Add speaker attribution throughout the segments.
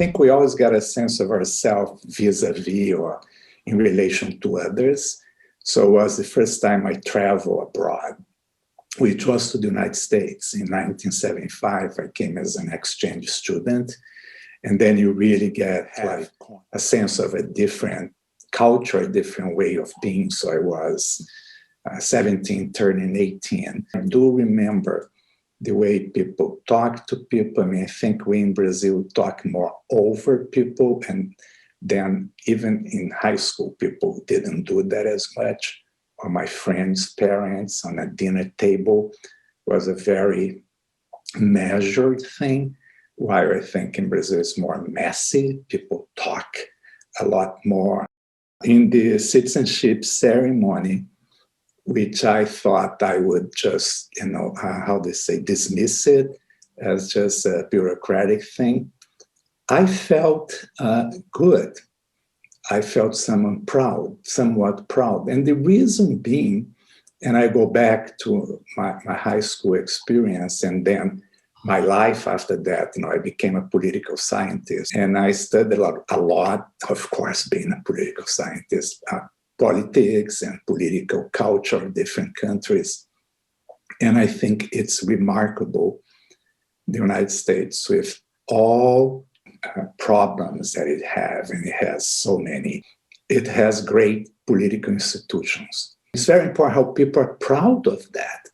Speaker 1: think we always get a sense of ourselves vis-a-vis or in relation to others. So it was the first time I traveled abroad, which was to the United States. In 1975, I came as an exchange student. And then you really get like a sense of a different culture, a different way of being. So I was 17, turning 18. I do remember the way people talk to people. I mean, I think we in Brazil talk more over people, and then even in high school, people didn't do that as much. Or my friends' parents on a dinner table was a very measured thing, while I think in Brazil it's more messy. People talk a lot more. In the citizenship ceremony, which I thought I would just, how they say, dismiss it as just a bureaucratic thing, I felt good. I felt somewhat proud. And the reason being, and I go back to my high school experience and then my life after that, I became a political scientist. And I studied a lot, of course, being a political scientist, politics and political culture of different countries. And I think it's remarkable, the United States, with all problems that it has, and it has so many, it has great political institutions. It's very important how people are proud of that.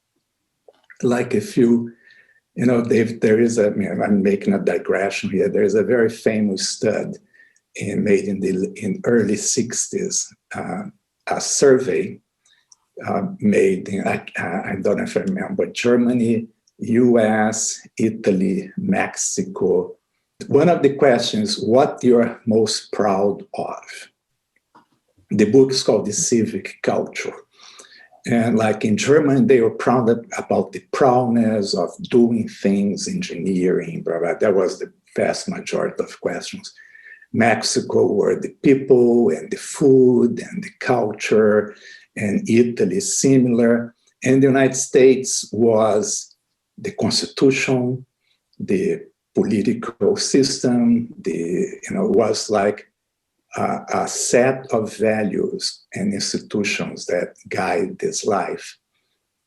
Speaker 1: Like if you, there is I'm making a digression here, there's a very famous study made in early 60s, a survey made in, I don't know if I remember, Germany, US, Italy, Mexico. One of the questions, what you're most proud of? The book is called The Civic Culture. And like in Germany, they were proud about the proudness of doing things, engineering, blah, blah. That was the vast majority of questions. Mexico were the people and the food and the culture, and Italy similar. And the United States was the Constitution, the political system, was like a set of values and institutions that guide this life.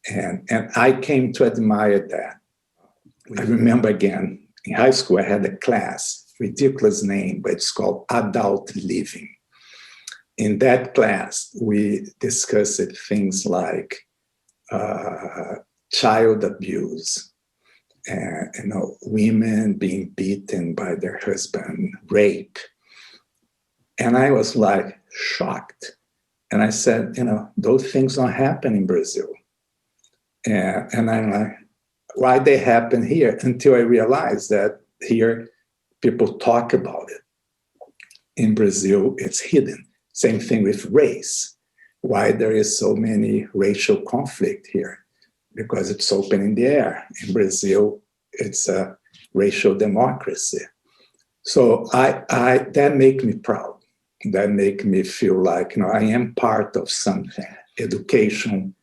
Speaker 1: And I came to admire that. I remember again, in high school, I had a class, ridiculous name, but it's called Adult Living. In that class, we discussed things like child abuse, and women being beaten by their husband, rape. And I was like shocked. And I said, those things don't happen in Brazil. And I'm like, why they happen here? Until I realized that here people talk about it. In Brazil, it's hidden. Same thing with race. Why there is so many racial conflict here? Because it's open in the air. In Brazil, it's a racial democracy. So that make me proud. That make me feel like, I am part of something. Education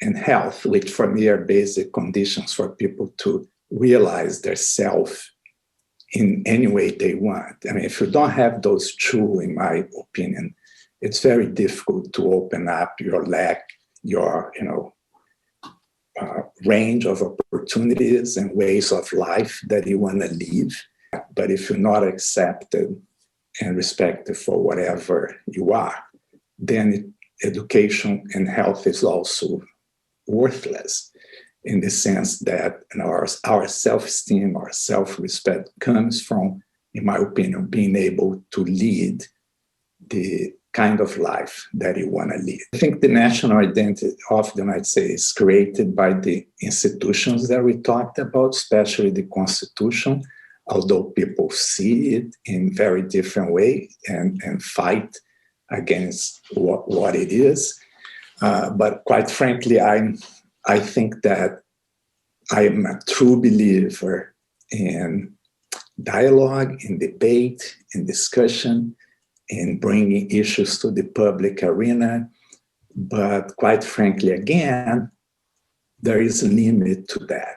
Speaker 1: and health, which for me are basic conditions for people to realize their self in any way they want. I mean, if you don't have those two, in my opinion, it's very difficult to open up your range of opportunities and ways of life that you want to live. But if you're not accepted and respected for whatever you are, then education and health is also worthless, in the sense that our self-esteem, our self-respect comes from, in my opinion, being able to lead the kind of life that you want to lead. I think the national identity of the United States is created by the institutions that we talked about, especially the Constitution, although people see it in very different ways and fight against what it is. But quite frankly, I think that I am a true believer in dialogue, in debate, in discussion, in bringing issues to the public arena. But quite frankly, again, there is a limit to that.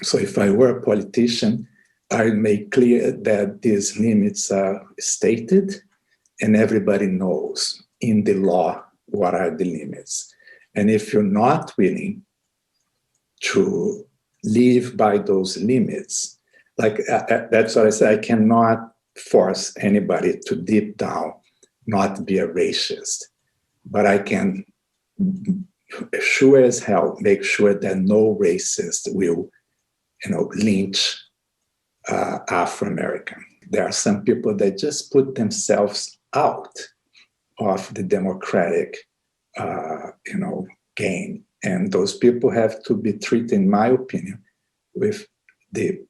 Speaker 1: So if I were a politician, I make clear that these limits are stated and everybody knows in the law what are the limits. And if you're not willing to live by those limits, like that's what I say, I cannot force anybody to deep down not be a racist, but I can sure as hell make sure that no racist will, lynch Afro-American. There are some people that just put themselves out of the democratic, game. And those people have to be treated, in my opinion, with the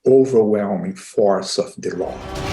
Speaker 1: overwhelming force of the law.